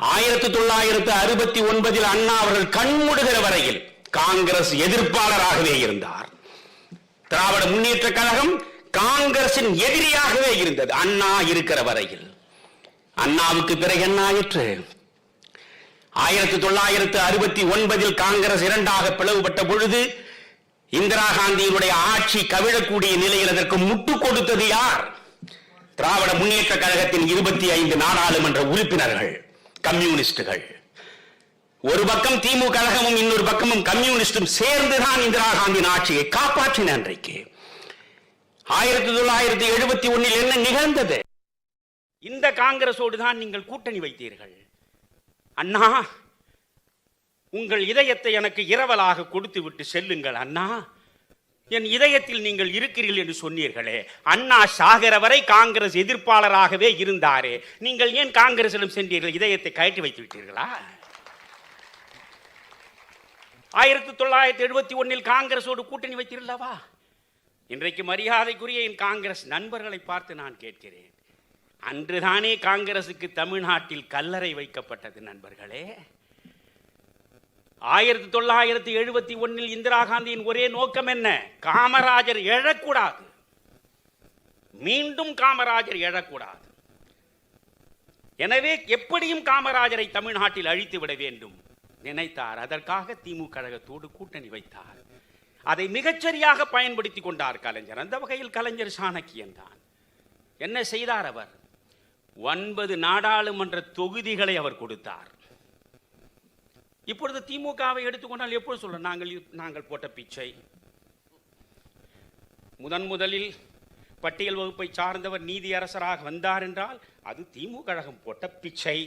1969 அண்ணா அவர்கள் கண்மூடுகிற வரையில் காங்கிரஸ் எதிர்ப்பாளராகவே இருந்தார். திராவிட முன்னேற்ற கழகம் காங்கிரசின் எதிரியாகவே இருந்தது அண்ணா இருக்கிற வரையில். அண்ணாவுக்கு பிறகு என்ன ஆயிற்று? 1969 காங்கிரஸ் இரண்டாக பிளவுபட்ட பொழுது இந்திரா காந்தியினுடைய ஆட்சி கவிழக்கூடிய நிலையில் அதற்கு முட்டு கொடுத்தது யார்? திராவிட முன்னேற்ற கழகத்தின் 25 நாடாளுமன்ற உறுப்பினர்கள், கம்யூனிஸ்டுகள். ஒரு பக்கம் திமுக கழகமும் இன்னொரு பக்கமும் கம்யூனிஸ்டும் சேர்ந்துதான் இந்திரா காந்தியின் ஆட்சியை காப்பாற்றின. அன்றைக்கு 1971 என்ன நிகழ்ந்தது? இந்த காங்கிரசோடு தான் நீங்கள் கூட்டணி வைத்தீர்கள். அண்ணா, உங்கள் இதயத்தை எனக்கு இரவலாக கொடுத்து விட்டு செல்லுங்கள் அண்ணா, என் இதயத்தில் நீங்கள் இருக்கிறீர்கள் என்று சொன்னீர்களே. அண்ணா சாகர வரை காங்கிரஸ் எதிர்ப்பாளராகவே இருந்தாரே, நீங்கள் ஏன் காங்கிரசிடம் சென்றீர்கள்? இதயத்தை கயற்றி வைத்து விட்டீர்களா? 1971 காங்கிரஸோடு கூட்டணி வைத்தீர்களா? இன்றைக்கு மரியாதைக்குரிய என் காங்கிரஸ் நண்பர்களை பார்த்து நான் கேட்கிறேன், அன்றுதானே காங்கிரசுக்கு தமிழ்நாட்டில் கல்லறை வைக்கப்பட்டது நண்பர்களே. 1971 இந்திரா காந்தியின் ஒரே நோக்கம் என்ன? காமராஜர் எழக்கூடாது, மீண்டும் காமராஜர் எழக்கூடாது. எனவே எப்படியும் காமராஜரை தமிழ்நாட்டில் அழித்து விட வேண்டும் நினைத்தார். அதற்காக திமுக கழகத்தோடு கூட்டணி வைத்தார். அதை மிகச்சரியாக பயன்படுத்தி கொண்டார் கலைஞர். அந்த வகையில் கலைஞர் சாணக்கியன் தான். என்ன செய்தார் அவர்? 9 நாடாளுமன்ற தொகுதிகளை அவர் கொடுத்தார். இப்பொழுது திமுகவை எடுத்துக்கொண்டால் எப்பொழுது சொல்ல நாங்கள் போட்ட பிச்சை. முதலில் பட்டியல் வகுப்பை சார்ந்தவர் நீதி அரசராக வந்தார் என்றால் அது திமுக கழகம் போட்ட பிச்சை.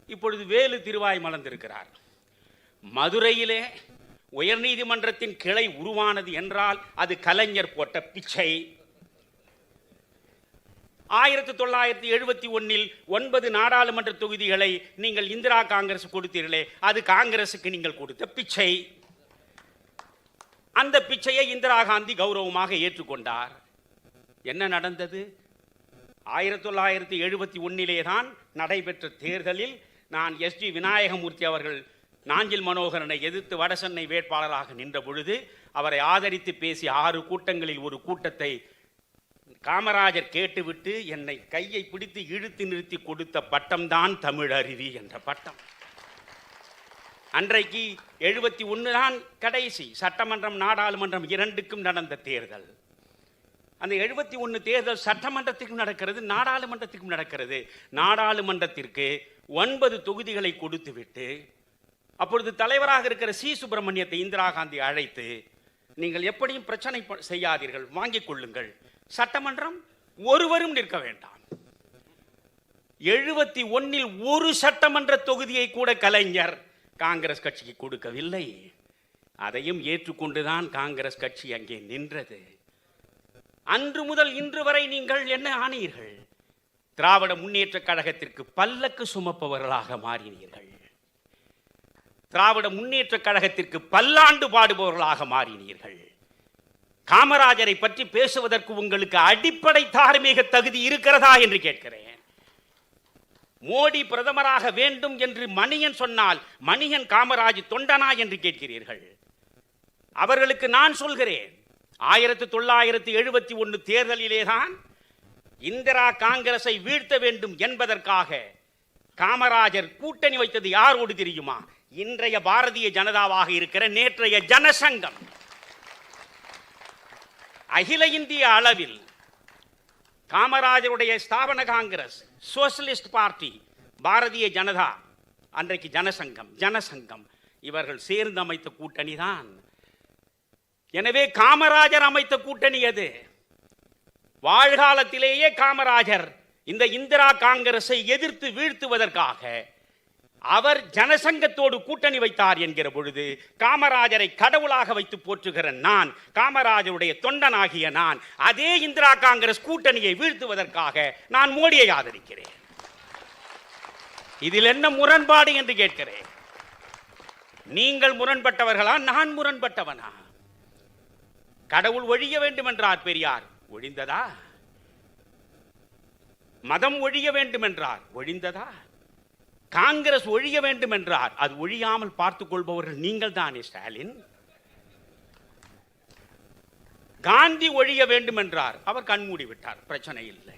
இப்பொழுது வேலு திருவாய் மலர்ந்திருக்கிறார். மதுரையிலே உயர்நீதிமன்றத்தின் கிளை உருவானது என்றால் அது கலைஞர் போட்ட பிச்சை. 1971 9 நாடாளுமன்ற தொகுதிகளை நீங்கள் இந்திரா காங்கிரஸ் கொடுத்தீர்களே, அது காங்கிரசுக்கு நீங்கள் கொடுத்த பிச்சை. அந்த பிச்சையை இந்திரா காந்தி கௌரவமாக ஏற்றுக்கொண்டார். என்ன நடந்தது? 1971 தான் நடைபெற்ற தேர்தலில் நான் எஸ்ஜி விநாயகமூர்த்தி அவர்கள் நாஞ்சில் மனோகரனை எதிர்த்து வடசென்னை வேட்பாளராக நின்ற பொழுது அவரை ஆதரித்து பேசி 6 கூட்டங்களில் ஒரு கூட்டத்தை காமராஜர் கேட்டுவிட்டு என்னை கையை பிடித்து இழுத்து நிறுத்தி கொடுத்த பட்டம் தான் தமிழ் அருவி என்ற பட்டம். அன்றைக்கு 71 தான் கடைசி சட்டமன்றம் நாடாளுமன்றம் இரண்டுக்கும் நடந்த தேர்தல். அந்த 71 தேர்தல் சட்டமன்றத்திற்கும் நடக்கிறது, நாடாளுமன்றத்திற்கும் நடக்கிறது. நாடாளுமன்றத்திற்கு 9 தொகுதிகளை கொடுத்துவிட்டு அப்பொழுது தலைவராக இருக்கிற சி சுப்பிரமணியத்தை இந்திரா காந்தி அழைத்து, நீங்கள் எப்படியும் பிரச்சனை செய்யாதீர்கள், வாங்கிக் கொள்ளுங்கள், சட்டமன்றம் ஒருவரும் நிற்க வேண்டாம். 71 ஒரு சட்டமன்ற தொகுதியை கூட கலைஞர் காங்கிரஸ் கட்சிக்கு கொடுக்கவில்லை. அதையும் ஏற்றுக்கொண்டுதான் காங்கிரஸ் கட்சி அங்கே நின்றது. அன்று முதல் இன்று வரை நீங்கள் என்ன ஆனீர்கள்? திராவிட முன்னேற்ற கழகத்திற்கு பல்லக்கு சுமப்பவர்களாக மாறினீர்கள். திராவிட முன்னேற்ற கழகத்திற்கு பல்லாண்டு பாடுபவர்களாக மாறினீர்கள். காமராஜரை பற்றி பேசுவதற்கு உங்களுக்கு அடிப்படை தார்மீக தகுதி இருக்கிறதா என்று கேட்கிறேன். மோடி பிரதமராக வேண்டும் என்று மணியன் சொன்னால் மணியன் காமராஜ் தொண்டனா என்று கேட்கிறீர்கள். அவர்களுக்கு நான் சொல்கிறேன், 1971 தேர்தலிலேதான் இந்திரா காங்கிரஸை வீழ்த்த வேண்டும் என்பதற்காக காமராஜர் கூட்டணி வைத்தது யாரோடு தெரியுமா? இன்றைய பாரதிய ஜனதாவாக இருக்கிற நேற்றைய ஜனசங்கம். அகில இந்திய அளவில் காமராஜருடைய ஸ்தாபன காங்கிரஸ், சோசியலிஸ்ட் பார்ட்டி, பாரதிய ஜனதா, அன்றைக்கு ஜனசங்கம் இவர்கள் சேர்ந்து அமைத்த கூட்டணி தான். எனவே காமராஜர் அமைத்த கூட்டணி அது. வாழ்காலத்திலேயே காமராஜர் இந்த இந்திரா காங்கிரஸை எதிர்த்து வீழ்த்துவதற்காக அவர் ஜனசங்கத்தோடு கூட்டணி வைத்தார் என்கிற பொழுது காமராஜரை கடவுளாக வைத்து போற்றுகிற நான், காமராஜருடைய தொண்டனாகிய நான், அதே இந்திரா காங்கிரஸ் கூட்டணியை வீழ்த்துவதற்காக நான் மோடியை ஆதரிக்கிறேன். இதில் என்ன முரண்பாடு என்று கேட்கிறேன். நீங்கள் முரண்பட்டவர்களா, நான் முரண்பட்டவனா? கடவுள் ஒழிய வேண்டும் என்றார் பெரியார், ஒழிந்ததா? மதம் ஒழிய வேண்டும் என்றார், ஒழிந்ததா? காங்கிரஸ் ஒழிய வேண்டும் என்றார். அது ஒழியாமல் பார்த்துக் கொள்பவர்கள் நீங்கள் தானே ஸ்டாலின். காந்தி ஒழிய வேண்டும் என்றார், அவர் கண்மூடி விட்டார், பிரச்சனை இல்லை.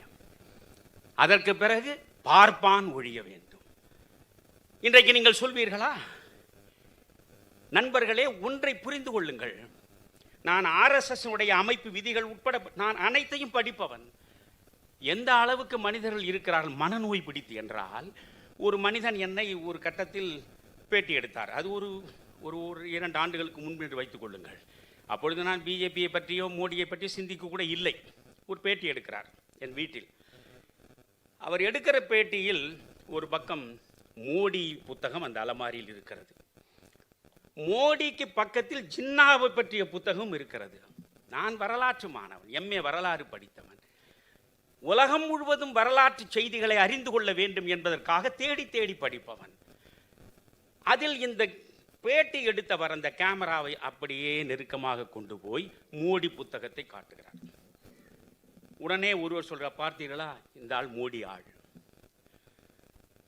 அதற்கு பிறகு பார்ப்பான் ஒழிய வேண்டும். இன்றைக்கு நீங்கள் சொல்வீர்களா? நண்பர்களே, ஒன்றை புரிந்து கொள்ளுங்கள். நான் RSS உடைய அமைப்பு விதிகள் உட்பட நான் அனைத்தையும் படிப்பவன். எந்த அளவுக்கு மனிதர்கள் இருக்கிறார்கள் மனநோய் பிடித்து என்றால், ஒரு மனிதன் என்னை ஒரு கட்டத்தில் பேட்டி எடுத்தார். அது ஒரு ஒரு 2 ஆண்டுகளுக்கு முன்பு என்று வைத்துக் கொள்ளுங்கள். அப்பொழுது நான் பிஜேபியை பற்றியோ மோடியை பற்றியோ சிந்திக்க கூட இல்லை. ஒரு பேட்டி எடுக்கிறார் என் வீட்டில். அவர் எடுக்கிற பேட்டியில் ஒரு பக்கம் மோடி புத்தகம் அந்த அலமாரியில் இருக்கிறது. மோடிக்கு பக்கத்தில் ஜின்னாவை பற்றிய புத்தகம் இருக்கிறது. நான் வரலாற்று மாணவன், MA வரலாறு படித்தவன். உலகம் முழுவதும் வரலாற்று செய்திகளை அறிந்து கொள்ள வேண்டும் என்பதற்காக தேடி தேடி படிப்பவன். அதில் இந்த பேட்டி எடுத்தவர் அந்த கேமராவை அப்படியே நெருக்கமாக கொண்டு போய் மோடி புத்தகத்தை காட்டுகிறார். உடனே ஒருவர் சொல்ற, பார்த்தீர்களா, இந்த ஆள் மோடி ஆள்.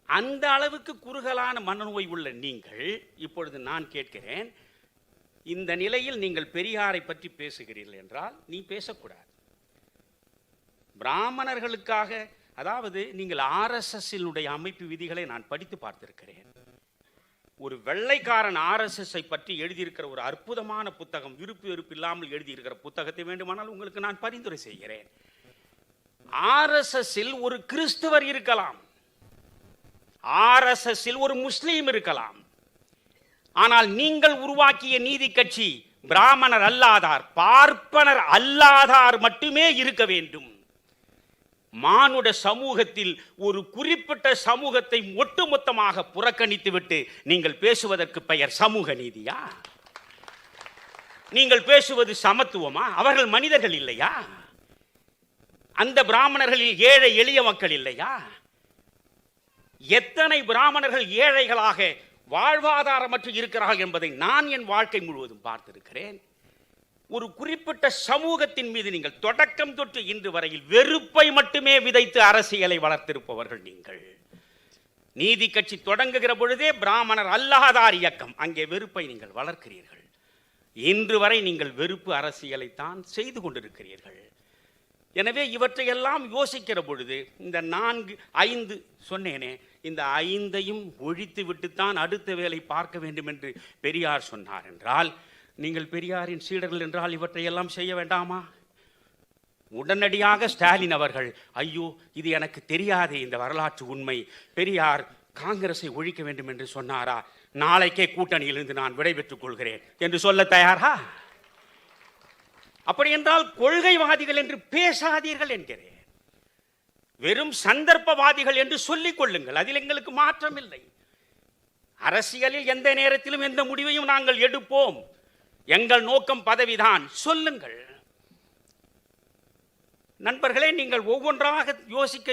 அந்த அளவுக்கு குறுகலான மனநோய் உள்ள நீங்கள், இப்பொழுது நான் கேட்கிறேன், இந்த நிலையில் நீங்கள் பெரியாரை பற்றி பேசுகிறீர்கள் என்றால் நீ பேசக்கூடாது. பிராமணர்களுக்காக, அதாவது நீங்கள் RSS-இனுடைய அமைப்பு விதிகளை நான் படித்து பார்த்திருக்கிறேன். ஒரு வெள்ளைக்காரன் RSS-ஐ பற்றி எழுதியிருக்கிற ஒரு அற்புதமான புத்தகம், விருப்பு வெறுப்பு இல்லாமல் எழுதியிருக்கிற புத்தகத்தை வேண்டுமானால் உங்களுக்கு நான் பரிந்துரை செய்கிறேன். RSS-இல் ஒரு கிறிஸ்தவர் இருக்கலாம், RSS-இல் ஒரு முஸ்லீம் இருக்கலாம். ஆனால் நீங்கள் உருவாக்கிய நீதி கட்சி பிராமணர் அல்லாதார், பார்ப்பனர் அல்லாதார் மட்டுமே இருக்க வேண்டும். மானுட சமூகத்தில் ஒரு குறிப்பிட்ட சமூகத்தை ஒட்டுமொத்தமாக புறக்கணித்துவிட்டு நீங்கள் பேசுவதற்கு பெயர் சமூக நீதியா? நீங்கள் பேசுவது சமத்துவமா? அவர்கள் மனிதர்கள் இல்லையா? அந்த பிராமணர்களில் ஏழை எளிய மக்கள் இல்லையா? எத்தனை பிராமணர்கள் ஏழைகளாக வாழ்வாதாரமற்று இருக்கிறார்கள் என்பதை நான் என் வாழ்க்கை முழுவதும் பார்த்திருக்கிறேன். ஒரு குறிப்பிட்ட சமூகத்தின் மீது நீங்கள் தொடக்கம் தொட்டு இன்று வரையில் வெறுப்பை மட்டுமே விதைத்து அரசியலை வளர்த்திருப்பவர்கள் நீங்கள். நீதி கட்சி தொடங்குகிற பொழுதே பிராமணர் அல்லாதார் இயக்கம், அங்கே வெறுப்பை நீங்கள் வளர்க்கிறீர்கள். இன்று வரை நீங்கள் வெறுப்பு அரசியலை தான் செய்து கொண்டிருக்கிறீர்கள். எனவே இவற்றையெல்லாம் யோசிக்கிற பொழுது இந்த 4, 5 சொன்னேனே, இந்த 5ஐயும் ஒழித்து விட்டுத்தான் அடுத்த வேலை பார்க்க வேண்டும் என்று பெரியார் சொன்னார் என்றால், நீங்கள் பெரியாரின் சீடர்கள் என்றால் இவற்றையெல்லாம் செய்ய வேண்டாமா? உடனடியாக ஸ்டாலின் அவர்கள், ஐயோ இது எனக்கு தெரியாதே இந்த வரலாற்று உண்மை, பெரியார் காங்கிரஸை ஒழிக்க வேண்டும் என்று சொன்னாரா, நாளைக்கே கூட்டணியிலிருந்து நான் விடைபெற்றுக் கொள்கிறேன் என்று சொல்ல தயாரா? அப்படி என்றால் கொள்கைவாதிகள் என்று பேசாதீர்கள் என்கிறேன். வெறும் சந்தர்ப்பவாதிகள் என்று சொல்லிக் கொள்ளுங்கள், அதில் எங்களுக்கு மாற்றம் இல்லை. அரசியலில் எந்த நேரத்திலும் எந்த முடிவையும் நாங்கள் எடுப்போம், எங்கள் நோக்கம் பதவிதான், சொல்லுங்கள். நண்பர்களே, நீங்கள் ஒவ்வொன்றாக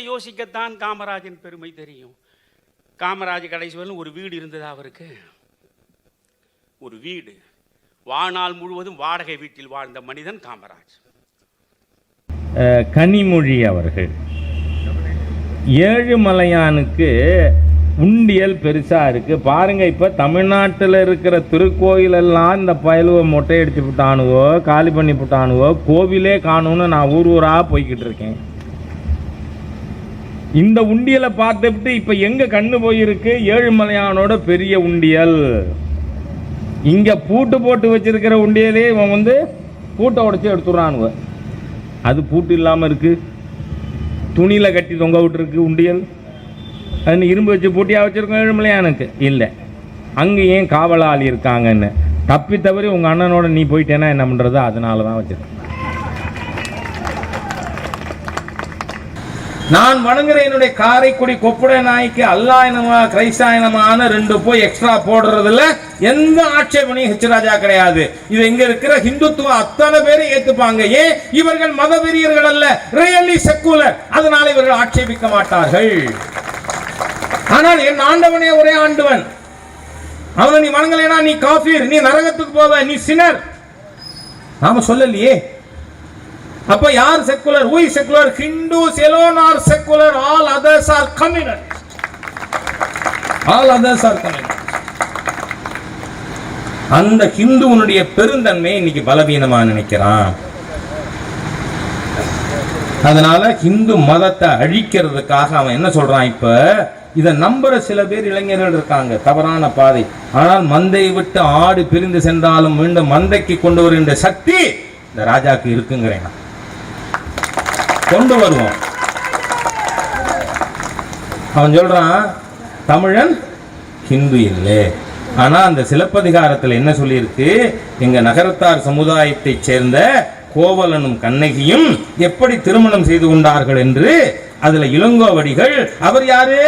யோசிக்கத்தான் காமராஜின் பெருமை தெரியும். காமராஜ் கடைசி வரையிலும் ஒரு வீடு இருந்தது அவருக்கு, ஒரு வீடு. வாழ்நாள் முழுவதும் வாடகை வீட்டில் வாழ்ந்த மனிதன் காமராஜ். கனிமொழி அவர்கள் ஏழுமலையானுக்கு உண்டியல் பெருசாக இருக்குது பாருங்கள். இப்போ தமிழ்நாட்டில் இருக்கிற திருக்கோயிலெல்லாம் இந்த பயலுவை மொட்டையடிச்சு விட்டானுவோ, காலி பண்ணி விட்டானுவோ, கோவிலே காணும்னு நான் ஊராக போய்கிட்டு இருக்கேன். இந்த உண்டியலை பார்த்துட்டு இப்போ எங்கே கண்ணு போயிருக்கு? ஏழுமலையானோட பெரிய உண்டியல். இங்கே பூட்டு போட்டு வச்சிருக்கிற உண்டியலே இவன் வந்து பூட்டை உடச்சி எடுத்துடுறானுவ. அது பூட்டு இல்லாமல் இருக்குது, துணியில் கட்டி தொங்க விட்டுருக்கு உண்டியல். அது இரும்பு வச்சு பூட்டியாக வச்சுருக்கோம் ஏழுமலையானுக்கு இல்லை. அங்கே ஏன் காவலாளி இருக்காங்கன்னு தப்பி தவறி உங்கள் அண்ணனோட நீ போயிட்டேன்னா என்ன பண்ணுறது? அதனால தான் வச்சுருக்கேன். நான் வணங்குற என்னுடைய காரைக்குடி கொப்புடை நாய்க்கு அல்லாயினமா கிரைஸ்தாயினமான 2 போய் எக்ஸ்ட்ரா போடுறதுல எந்த ஆட்சேபனையும் ஹெச்ராஜா கிடையாது. இது இங்க இருக்கிற ஹிந்துத்துவ அத்தனை பேரை ஏத்துப்பாங்க. ஏன்? இவர்கள் மதவெறியர்கள் அல்ல, ரியலி செக்குலர். அதனால இவர்கள் ஆட்சேபிக்க மாட்டார்கள். ஆனால் என் ஆண்டவனே ஒரே ஆண்டவன். அவனை நீ வணங்கலைனா நீ காஃபீர், நீ நரகத்துக்கு போவ, நீ சினர். நாம சொல்லலையே. அப்ப யார் secular? who is secular? Hindus alone are secular, all others are communal. All others are coming. அந்த ஹிந்துவனுடைய பெருந்தன்மை இன்னைக்கு பலவீனமா நினைக்கிறான். அதனால ஹிந்து மதத்தை அழிக்கிறதுக்காக அவன் என்ன சொல்றான், இப்ப இதை நம்புற சில பேர் இளைஞர்கள் இருக்காங்க, தவறான பாதை. ஆனால் மந்தையை விட்டு ஆடு பிரிந்து சென்றாலும் மீண்டும் மந்தைக்கு கொண்டு வருகின்ற சக்தி இந்த ராஜாக்கு இருக்குங்கிறேன். கொண்டு வருவோம். அவன் சொல்றான் தமிழன் ஹிந்து இல்லை. ஆனா அந்த சிலப்பதிகாரத்தில் என்ன சொல்லியிருக்கு, எங்க நகரத்தார் சமுதாயத்தை சேர்ந்த கோவலனும் கண்ணகியும் எப்படி திருமணம் செய்து கொண்டார்கள் என்று அதுல இளங்கோவடிகள், அவர் யாரு,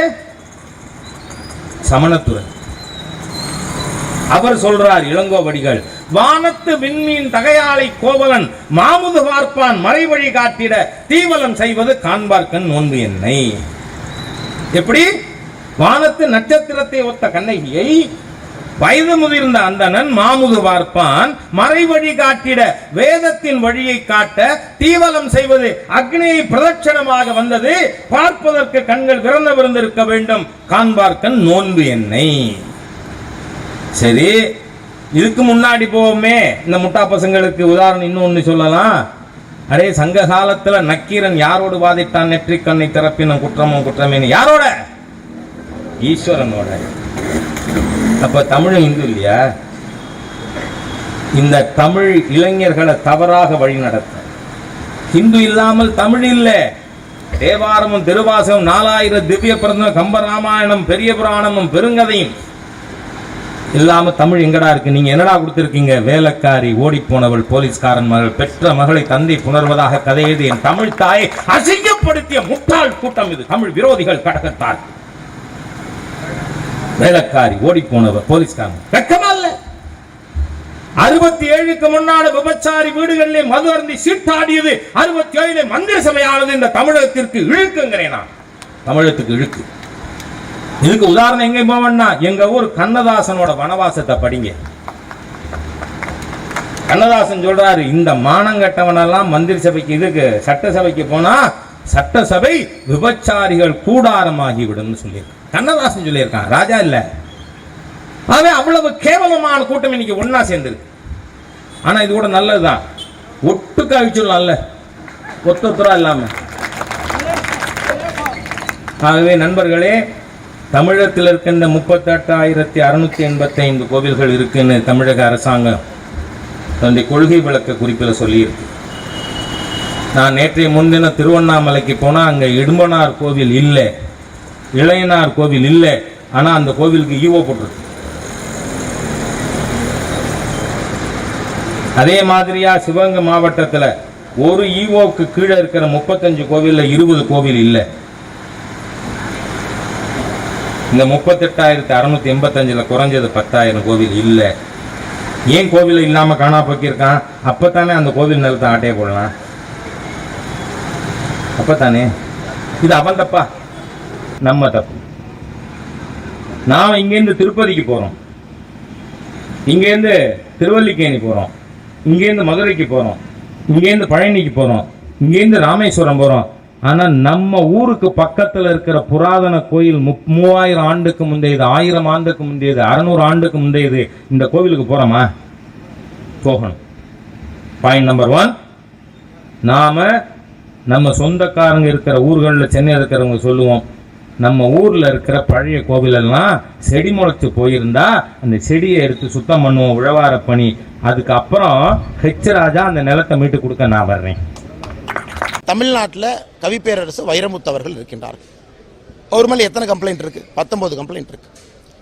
சமணத்துறன், அவர் சொல்றார் இளங்கோவடிகள், வானத்து விண்மீன் தகையாளை கோவலன் மாமுது பார்ப்பான் மறைவழி காட்டிட தீவலம் செய்வது காண்பார்க்கன் நோன்பு என்னை. எப்படி வானத்து நட்சத்திரத்தை ஒத்த கண்ணகியை வயது முதிர்ந்த அந்தணன் மாமுது பார்ப்பான் மறைவழி காட்டிட வேதத்தின் வழியை காட்ட தீவலம் செய்வது அக்னியை பிரதட்சணமாக வந்தது பார்ப்பதற்கு கண்கள் விருந்திருக்க வேண்டும் காண்பார்க்கன் நோன்பு என்னை. சரி, இதுக்கு முன்னாடி போவோமே, இந்த முட்டா பசங்களுக்கு உதாரணம் இன்னொன்னு சொல்லலாம். அரே சங்க காலத்துல நக்கீரன் யாரோடு வாதிட்டான், நெற்றிக் கண்ணை திறப்பினும் குற்றமும் குற்றமேனு, யாரோட, ஈஸ்வரனோட. அப்ப தமிழ் இந்து இல்லையா? இந்த தமிழ் இளைஞர்களை தவறாக வழி நடத்த, ஹிந்து இல்லாமல் தமிழ் இல்லை. தேவாரமும் திருவாசகம் 4000 திவ்ய பிரபந்தம் கம்பராமாயணம் பெரிய புராணமும் பெருங்கதையும் இல்லாம தமிழ் எங்கடா இருக்கு? நீங்க என்னடா கொடுத்திருக்கீங்க? வேலைக்காரி, ஓடி போனவள், போலீஸ்காரன் மகள், பெற்ற மகளை தந்தை புணர்வதாக கதை எழுதி என் தமிழ் தாயை அசிங்கப்படுத்திய முட்டாள் கூட்டம் இது. தமிழ் விரோதிகள் கடகத்தார். வேலைக்காரி, ஓடி போனவர், போலீஸ்காரன், வெக்கமா இல்ல? 67க்கு முன்னாடி விபச்சாரி வீடுகளிலே மது அருந்தி சீட்டாடியது 67 மந்திர சபையானது இந்த தமிழகத்திற்கு இழுக்குங்கிறேன். தமிழகத்துக்கு இழுக்கு. இதுக்கு உதாரணம் எங்க போவன்னா, எங்க ஊர் கண்ணதாசனோட வனவாசத்தை படிங்க. கண்ணதாசன் சொல்றாரு, இந்த மானங்கட்டவனெல்லாம் மந்திரி சபைக்கு, இதுக்கு சட்டசபைக்கு போனா சட்டசபை விபச்சாரிகள் கூடாரமாகிவிடும் சொல்லியிருக்கான். கண்ணதாசன் சொல்லியிருக்கான், ராஜா இல்ல. அவன் அவ்வளவு கேவலமான கூட்டம் இன்னைக்கு ஒன்னா சேர்ந்துருக்கு. ஆனா இது கூட நல்லதுதான், ஒட்டுக்க அழிச்சுடலாம்ல, ஒத்தொத்தரா இல்லாம. ஆகவே நண்பர்களே, தமிழகத்தில் இருக்கின்ற 38,685 கோவில்கள் இருக்குன்னு தமிழக அரசாங்கம் தன்னுடைய கொள்கை விளக்க குறிப்பில் சொல்லியிருக்கு. நான் நேற்றைய முன்தின திருவண்ணாமலைக்கு போனா அங்க இடும்பனார் கோவில் இல்லை, இளையனார் கோவில் இல்லை. ஆனா அந்த கோவிலுக்கு ஈவோ போட்டிருக்கு. அதே மாதிரியா சிவகங்கை மாவட்டத்தில் ஒரு ஈவோக்கு கீழே இருக்கிற 35 கோவில்ல 20 கோவில் இல்லை. இந்த 38,685 குறைஞ்சது 10,000 கோவில் இல்லை. ஏன் கோவில் இல்லாம காணா போக்கியிருக்கான்? அப்பத்தானே அந்த கோவில் நிலத்தை ஆட்டையை போடலாம், அப்பத்தானே. இது அவன் தப்பா, நம்ம தப்பு. நாம் இங்கேருந்து திருப்பதிக்கு போறோம், இங்கேருந்து திருவல்லிக்கேணி போறோம், இங்கேருந்து மதுரைக்கு போறோம், இங்கேருந்து பழனிக்கு போறோம், இங்கேருந்து ராமேஸ்வரம் போறோம். ஆனா நம்ம ஊருக்கு பக்கத்துல இருக்கிற புராதன கோயில் 3000 ஆண்டுக்கு முந்தையது, 1000 ஆண்டுக்கு முந்தையது, 600 ஆண்டுக்கு முந்தையது, இந்த கோவிலுக்கு போறோமா? போகணும். பாயிண்ட் நம்பர் 1, நாம நம்ம சொந்தக்காரங்க இருக்கிற ஊர்களில் சென்னை இருக்கிறவங்க சொல்லுவோம், நம்ம ஊர்ல இருக்கிற பழைய கோவில் எல்லாம் செடி முளைச்சு போயிருந்தா அந்த செடியை எடுத்து சுத்தம் பண்ணுவோம், உழவார பணி. அதுக்கப்புறம் ராஜா அந்த நிலத்தை மீட்டு கொடுக்க நான் வர்றேன். தமிழ்நாட்டில் கவிப்பேரரசு வைரமுத்து அவர்கள் இருக்கின்றார். அவர் மேலே எத்தனை கம்ப்ளைண்ட் இருக்கு? 19 கம்ப்ளைண்ட் இருக்கு.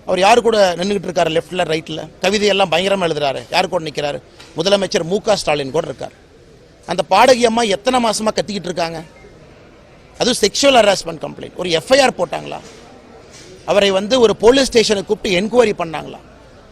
அவர் யாரு கூட நின்றுகிட்டு இருக்காரு? லெஃப்ட்ல, ரைட்ல. கவிதையெல்லாம் பயங்கரமா எழுதுறாரு. யாரு கூட நிற்கிறாரு? முதலமைச்சர் மு.க. ஸ்டாலின் கூட இருக்கார். அந்த பாடகி அம்மா எத்தனை மாசமா கத்திக்கிட்டு இருக்காங்க. அதுவும் செக்ஷுவல் ஹராஸ்மெண்ட் கம்ப்ளைண்ட். ஒரு எஃப்ஐஆர் போட்டாங்களா? அவரை ஒரு போலீஸ் ஸ்டேஷனுக்கு கூப்பிட்டு என்கொயரி பண்ணாங்களா?